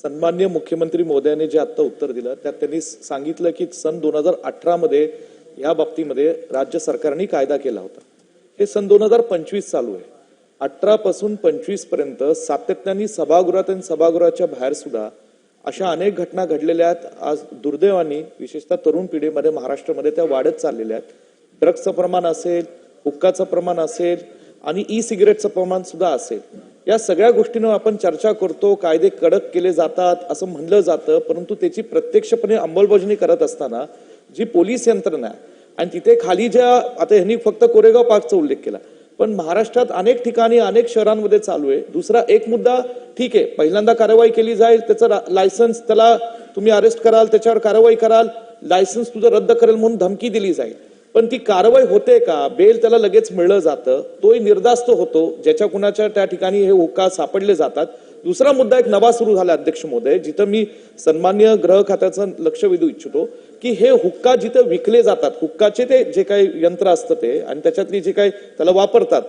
सन्माननीय मुख्यमंत्री महोदयांनी जे आता उत्तर दिलं त्यात त्यांनी सांगितलं की सन 2018 मध्ये या बाबतीमध्ये राज्य सरकारने कायदा केला होता। हे सन 2025 चालू आहे। 18 पासून 25 पर्यंत सातत्याने सभागृहात आणि सभागृहाच्या बाहेर सुद्धा अशा अनेक घटना घडलेल्या आहेत। आज दुर्दैवाने विशेषतः तरुण पिढीमध्ये महाराष्ट्रामध्ये त्या वाढत चाललेल्या आहेत। ड्रग्सचं प्रमाण असेल, हुक्काचं प्रमाण असेल आणि ई सिगारेटचं प्रमाण सुद्धा असेल। या सगळ्या गोष्टींवर आपण चर्चा करतो, कायदे कडक केले जातात असं म्हणलं जातं, परंतु त्याची प्रत्यक्षपणे अंमलबजावणी करत असताना जी पोलीस यंत्रणा आहे आणि तिथे खाली ज्या आता ह्यांनी फक्त कोरेगाव पार्कचा उल्लेख केला, पण महाराष्ट्रात अनेक ठिकाणी अनेक शहरांमध्ये चालू आहे। दुसरा एक मुद्दा ठीक आहे, पहिल्यांदा कारवाई केली जाईल, त्याचं लायसन्स त्याला तुम्ही अरेस्ट कराल, त्याच्यावर कारवाई कराल, लायसन्स तुझं रद्द करेल म्हणून धमकी दिली जाईल, पण ती कारवाई होते का? बेल त्याला लगेच मिळलं जातं, तोही निर्धास्त होतो ज्याच्या कुणाच्या त्या ठिकाणी हे हुक्का सापडले जातात। दुसरा मुद्दा एक नवा सुरू झाला अध्यक्ष महोदय, जिथं मी सन्माननीय गृह खात्याचं लक्ष वेधू इच्छितो की हे हुक्का जिथं विकले जातात, हुक्काचे ते जे काही यंत्र असतं ते आणि त्याच्यातली जे काही त्याला वापरतात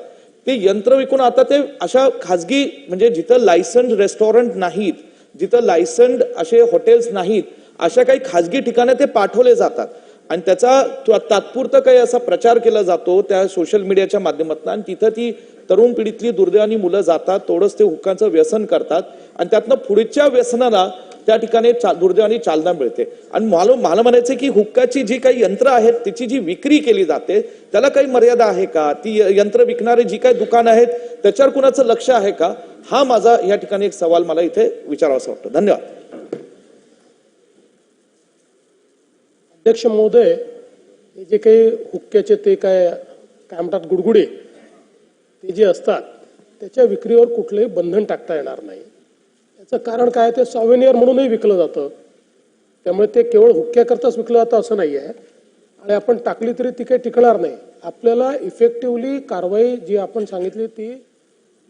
ते यंत्र विकून आता ते अशा खाजगी म्हणजे जिथं लायसन्ड रेस्टॉरंट नाहीत, जिथं लायसन्ड असे हॉटेल्स नाहीत, अशा काही खाजगी ठिकाणी ते पाठवले जातात आणि त्याचा तात्पुरता काही असा प्रचार केला जातो त्या सोशल मीडियाच्या माध्यमातून आणि तिथं ती तरुण पिढीतली दुर्दैवानी मुलं जातात, थोडंच ते हुक्काचं व्यसन करतात आणि त्यातनं पुढच्या व्यसनाला त्या ठिकाणी दुर्दैवानी चालना मिळते। आणि मला म्हणायचं की हुक्काची जी काही यंत्र आहेत त्याची जी विक्री केली जाते त्याला काही मर्यादा आहे का? ती यंत्र विकणारे जी काही दुकान आहेत त्याच्यावर कुणाचं लक्ष आहे का? हा माझा या ठिकाणी एक सवाल मला इथे विचारावासा वाटतो। धन्यवाद। अध्यक्ष महोदय, हे जे काही हुक्क्याचे ते काय म्हणतात गुडगुडे ते जे असतात त्याच्या विक्रीवर कुठलंही बंधन टाकता येणार नाही। याचं कारण काय, ते सॉव्हेनियर म्हणूनही विकलं जातं, त्यामुळे ते केवळ हुक्क्याकरताच विकलं जातं असं नाही आहे आणि आपण टाकली तरी ती काही टिकणार नाही। आपल्याला इफेक्टिव्हली कारवाई जी आपण सांगितली ती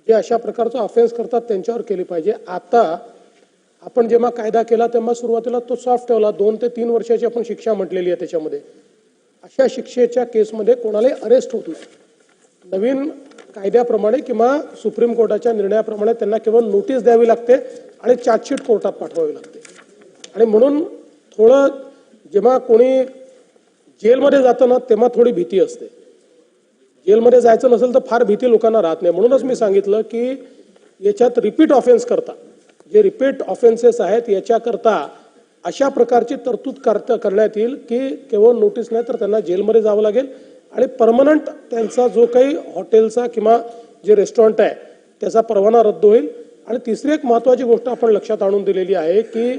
जे अशा प्रकारचा ऑफेन्स करतात त्यांच्यावर केली पाहिजे। आता आपण जेव्हा कायदा केला तेव्हा सुरुवातीला तो सॉफ्ट ठेवला, 2 ते 3 वर्षाची आपण शिक्षा म्हटलेली आहे त्याच्यामध्ये। अशा शिक्षेच्या केसमध्ये कोणालाही अरेस्ट होत नाही। नवीन कायद्याप्रमाणे किंवा सुप्रीम कोर्टाच्या निर्णयाप्रमाणे त्यांना केवळ नोटीस द्यावी लागते आणि चार्जशीट कोर्टात पाठवावी लागते। आणि म्हणून थोडं जेव्हा कोणी जेलमध्ये जातं ना तेव्हा थोडी भीती असते। जेलमध्ये जायचं नसेल तर फार भीती लोकांना राहत नाही। म्हणूनच मी सांगितलं की याच्यात रिपीट ऑफेन्स करता जे रिपीट ऑफेन्सेस आहेत याच्याकरता अशा प्रकारची तरतूद करण्यात येईल की केवळ नोटीस नाही तर त्यांना जेलमध्ये जावं लागेल आणि परमनंट त्यांचा जो काही हॉटेलचा किंवा जे रेस्टॉरंट आहे त्याचा परवाना रद्द होईल। आणि तिसरी एक महत्त्वाची गोष्ट आपण लक्षात आणून दिलेली आहे की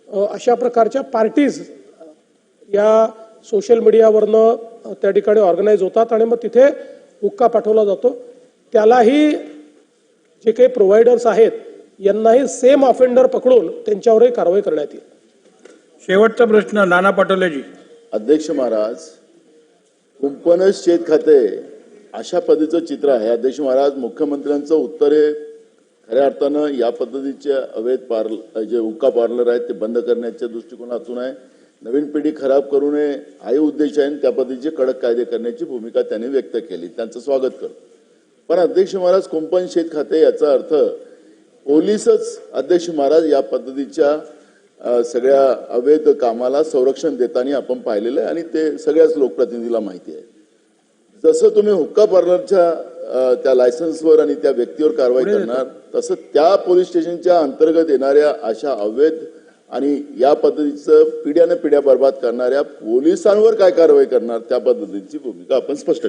अशा प्रकारच्या पार्टीज या सोशल मीडियावरनं त्या ठिकाणी ऑर्गनाईज होतात आणि मग तिथे हुक्का पाठवला जातो, त्यालाही जे काही प्रोव्हायडर्स आहेत यांनाही सेम ऑफेंडर पकडून त्यांच्यावरही कारवाई करण्यात येईल। शेवटचा प्रश्न नाना पटोलेजी। अध्यक्ष महाराज, कुंपण शेत खाते अशा पद्धतीचं चित्र आहे। अध्यक्ष महाराज, मुख्यमंत्र्यांचं उत्तर आहे खऱ्या अर्थानं या पद्धतीचे अवैध जे हुक्का पार्लर आहेत ते बंद करण्याच्या दृष्टिकोनातून आहे। नवीन पिढी खराब करू नये हाही उद्देश आहे, त्या पद्धतीचे कडक कायदे करण्याची भूमिका त्यांनी व्यक्त केली, त्यांचं स्वागत करतो। पण अध्यक्ष महाराज, कुंपण शेत खाते याचा अर्थ पोलीसच अध्यक्ष महाराज या पद्धतीच्या सगळ्या अवैध कामाला संरक्षण देताना आपण पाहिलेलं आहे आणि ते सगळ्याच लोकप्रतिनिधीला माहिती आहे। जसं तुम्ही हुक्का पार्लरच्या त्या लायसन्सवर आणि त्या व्यक्तीवर कारवाई करणार तसं त्या पोलीस स्टेशनच्या अंतर्गत येणाऱ्या अशा अवैध आणि या पद्धतीचं पिढ्याने पिढ्या बर्बाद करणाऱ्या पोलिसांवर काय कारवाई करणार त्या पद्धतीची भूमिका आपण स्पष्ट